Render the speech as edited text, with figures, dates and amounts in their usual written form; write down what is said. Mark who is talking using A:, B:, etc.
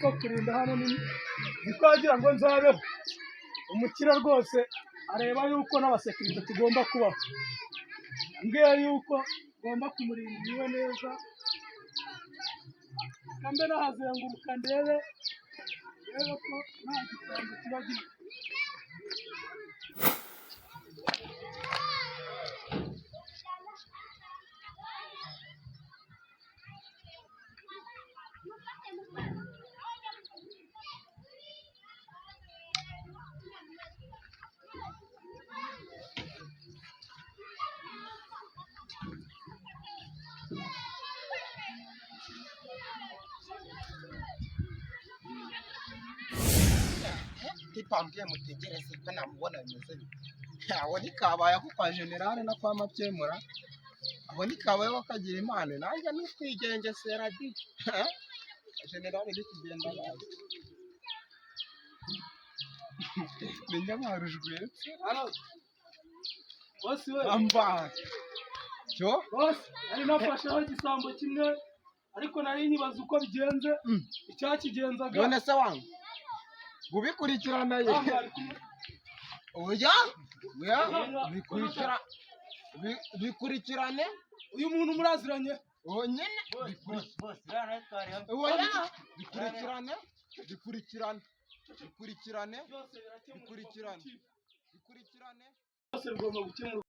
A: ko kurinda hano ntitwagira ngo nzabeho umukire rwose areba yuko n'abasekirite tugomba kubaho mbwiye yuko ngomba kumurinda iwe neza kambe nahazenguruka ndebe ko nta gisambo kiba gihari.
B: Tipambye mutegereze ko namubona bimeze bite aho nikabaye ako kwa generale no kwa Mabyemura aho nikabaye wakagira impano nanjye nukwigengesera di generale nikigenda bazi menya barujwe
A: Bosi we
B: amba cyo
A: bosi ari nafasheho igisambo kimwe ariko nari nyibaza uko bigenze icyakigenzaga
B: none se wangu gubikurikirana ye oya bikurikirane
A: uyu muntu muraziranye
B: nyine bikurikirane
A: byose bigomba gukemurwa.